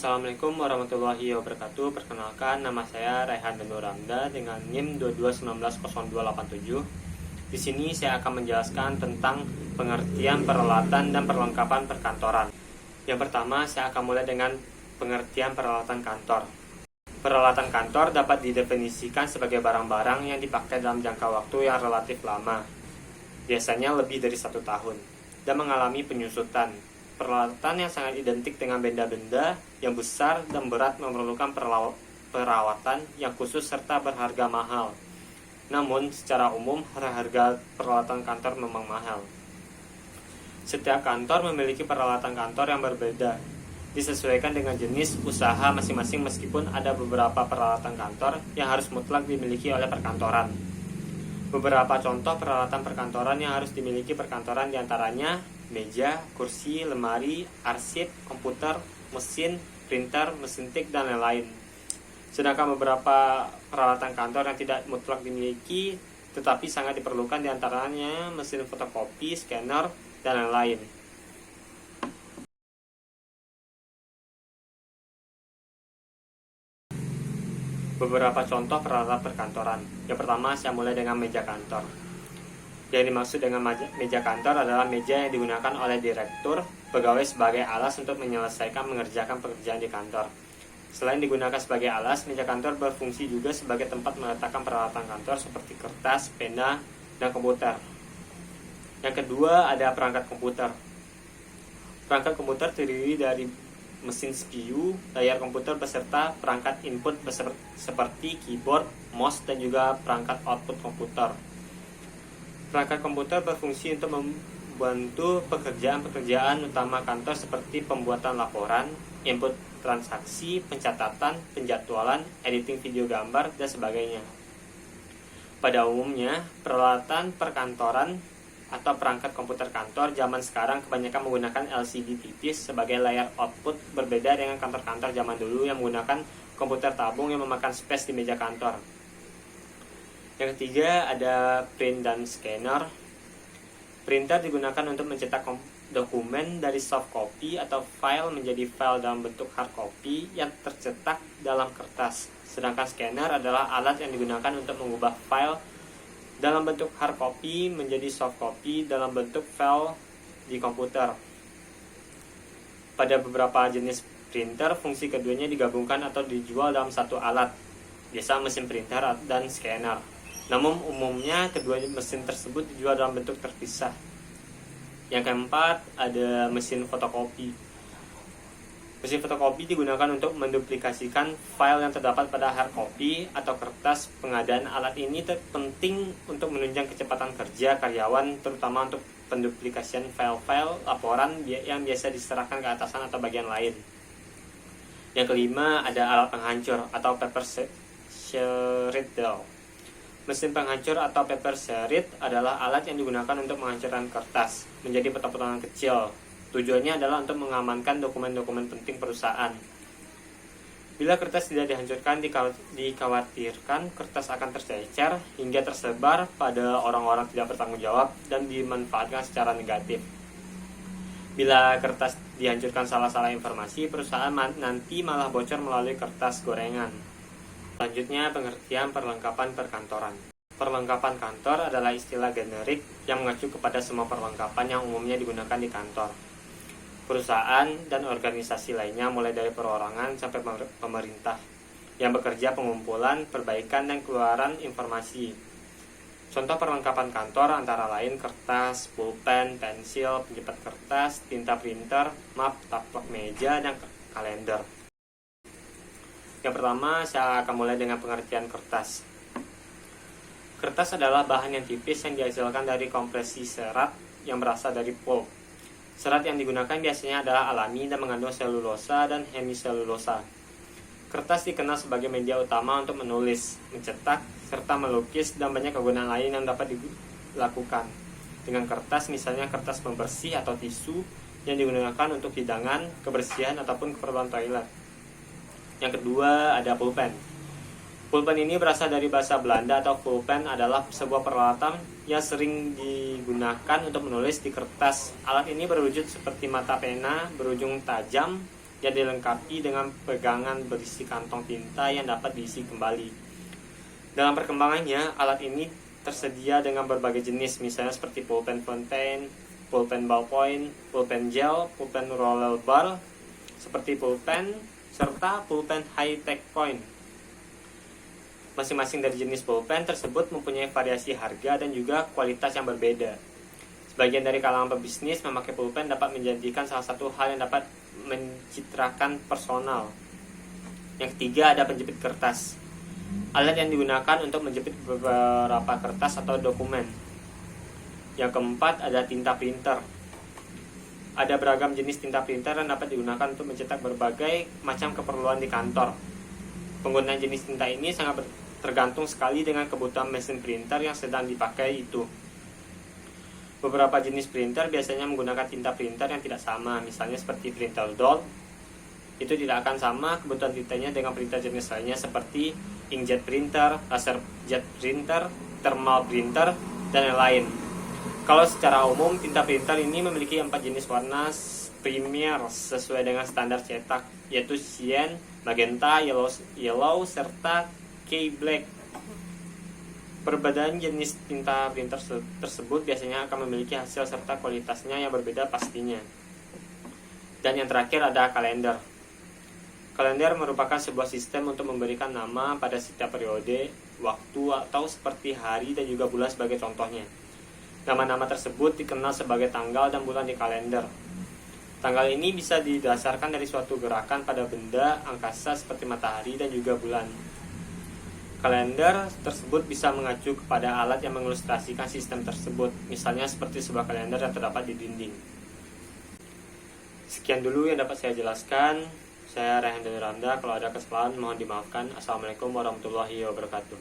Assalamualaikum warahmatullahi wabarakatuh. Perkenalkan, nama saya Raihan Danur Ramda dengan NIM 22190287. Di sini saya akan menjelaskan tentang pengertian peralatan dan perlengkapan perkantoran. Yang pertama, saya akan mulai dengan pengertian peralatan kantor. Peralatan kantor dapat didefinisikan sebagai barang-barang yang dipakai dalam jangka waktu yang relatif lama, biasanya lebih dari 1 tahun, dan mengalami penyusutan. Peralatan yang sangat identik dengan benda-benda yang besar dan berat memerlukan perawatan yang khusus serta berharga mahal. Namun, secara umum, harga peralatan kantor memang mahal. Setiap kantor memiliki peralatan kantor yang berbeda, disesuaikan dengan jenis usaha masing-masing meskipun ada beberapa peralatan kantor yang harus mutlak dimiliki oleh perkantoran. Beberapa contoh peralatan perkantoran yang harus dimiliki perkantoran diantaranya meja, kursi, lemari, arsip, komputer, mesin, printer, mesin tik, dan lain-lain. Sedangkan beberapa peralatan kantor yang tidak mutlak dimiliki tetapi sangat diperlukan diantaranya mesin fotokopi, scanner, dan lain-lain. Beberapa contoh peralatan perkantoran. Yang pertama, saya mulai dengan meja kantor. Yang dimaksud dengan meja kantor adalah meja yang digunakan oleh direktur, pegawai sebagai alas untuk mengerjakan pekerjaan di kantor. Selain digunakan sebagai alas, meja kantor berfungsi juga sebagai tempat meletakkan peralatan kantor seperti kertas, pena, dan komputer. Yang kedua, ada perangkat komputer. Perangkat komputer terdiri dari mesin CPU, layar komputer beserta perangkat input seperti keyboard, mouse, dan juga perangkat output komputer. Perangkat komputer berfungsi untuk membantu pekerjaan-pekerjaan utama kantor seperti pembuatan laporan, input transaksi, pencatatan, penjadwalan, editing video gambar, dan sebagainya. Pada umumnya, peralatan perkantoran atau perangkat komputer kantor zaman sekarang kebanyakan menggunakan LCD tipis sebagai layar output, berbeda dengan kantor-kantor zaman dulu yang menggunakan komputer tabung yang memakan space di meja kantor. Yang ketiga, ada print dan scanner. Printer digunakan untuk mencetak dokumen dari soft copy atau file menjadi file dalam bentuk hard copy yang tercetak dalam kertas. Sedangkan scanner adalah alat yang digunakan untuk mengubah file dalam bentuk hard copy menjadi soft copy dalam bentuk file di komputer. Pada beberapa jenis printer, fungsi keduanya digabungkan atau dijual dalam satu alat, biasa mesin printer dan scanner. Namun umumnya kedua mesin tersebut dijual dalam bentuk terpisah. Yang keempat, ada mesin fotokopi. Mesin fotokopi digunakan untuk menduplikasikan file yang terdapat pada hard copy atau kertas. Pengadaan alat ini penting untuk menunjang kecepatan kerja karyawan, terutama untuk penduplikasian file-file laporan yang biasa diserahkan ke atasan atau bagian lain. Yang kelima, ada alat penghancur atau paper shredder. Mesin penghancur atau paper shred adalah alat yang digunakan untuk menghancurkan kertas menjadi potongan-potongan kecil. Tujuannya adalah untuk mengamankan dokumen-dokumen penting perusahaan. Bila kertas tidak dihancurkan, dikhawatirkan kertas akan tercecer hingga tersebar pada orang-orang tidak bertanggung jawab dan dimanfaatkan secara negatif. Bila kertas dihancurkan salah-salah informasi, perusahaan nanti malah bocor melalui kertas gorengan. Selanjutnya, pengertian perlengkapan perkantoran. Perlengkapan kantor adalah istilah generik yang mengacu kepada semua perlengkapan yang umumnya digunakan di kantor, perusahaan, dan organisasi lainnya mulai dari perorangan sampai pemerintah yang bekerja pengumpulan, perbaikan, dan keluaran informasi. Contoh perlengkapan kantor antara lain kertas, pulpen, pensil, penjepit kertas, tinta printer, map, taplak meja, dan kalender. Yang pertama, saya akan mulai dengan pengertian kertas. Kertas adalah bahan yang tipis yang dihasilkan dari kompresi serat yang berasal dari pulp. Serat yang digunakan biasanya adalah alami dan mengandung selulosa dan hemiselulosa. Kertas dikenal sebagai media utama untuk menulis, mencetak, serta melukis, dan banyak kegunaan lain yang dapat dilakukan dengan kertas, misalnya kertas pembersih atau tisu yang digunakan untuk hidangan, kebersihan, ataupun keperluan toilet. Yang kedua, ada pulpen. Pulpen ini berasal dari bahasa Belanda atau pulpen adalah sebuah peralatan yang sering digunakan untuk menulis di kertas. Alat ini berwujud seperti mata pena berujung tajam yang dilengkapi dengan pegangan berisi kantong tinta yang dapat diisi kembali. Dalam perkembangannya, alat ini tersedia dengan berbagai jenis, misalnya seperti pulpen fountain, pulpen ballpoint, pulpen gel, pulpen roller bar, seperti pulpen, serta pulpen high-tech point. Masing-masing dari jenis pulpen tersebut mempunyai variasi harga dan juga kualitas yang berbeda. Sebagian dari kalangan pebisnis memakai pulpen dapat menjadikan salah satu hal yang dapat mencitrakan personal. Yang ketiga, ada penjepit kertas. Alat yang digunakan untuk menjepit beberapa kertas atau dokumen. Yang keempat, ada tinta printer. Ada beragam jenis tinta printer yang dapat digunakan untuk mencetak berbagai macam keperluan di kantor. Penggunaan jenis tinta ini sangat tergantung sekali dengan kebutuhan mesin printer yang sedang dipakai itu. Beberapa jenis printer biasanya menggunakan tinta printer yang tidak sama, misalnya seperti printer doll. Itu tidak akan sama kebutuhan tintanya dengan printer jenis lainnya seperti inkjet printer, laser jet printer, thermal printer, dan lain-lain. Kalau secara umum, tinta printer ini memiliki 4 jenis warna primer sesuai dengan standar cetak, yaitu cyan, magenta, yellow, serta K-black. Perbedaan jenis tinta printer tersebut biasanya akan memiliki hasil serta kualitasnya yang berbeda pastinya. Dan yang terakhir ada kalender. Kalender merupakan sebuah sistem untuk memberikan nama pada setiap periode, waktu, atau seperti hari dan juga bulan sebagai contohnya. Nama-nama tersebut dikenal sebagai tanggal dan bulan di kalender. Tanggal ini bisa didasarkan dari suatu gerakan pada benda angkasa seperti matahari dan juga bulan. Kalender tersebut bisa mengacu kepada alat yang mengilustrasikan sistem tersebut, misalnya seperti sebuah kalender yang terdapat di dinding. Sekian dulu yang dapat saya jelaskan. Saya Rehan Dani Ramda. Kalau ada kesalahan mohon dimaafkan. Assalamualaikum warahmatullahi wabarakatuh.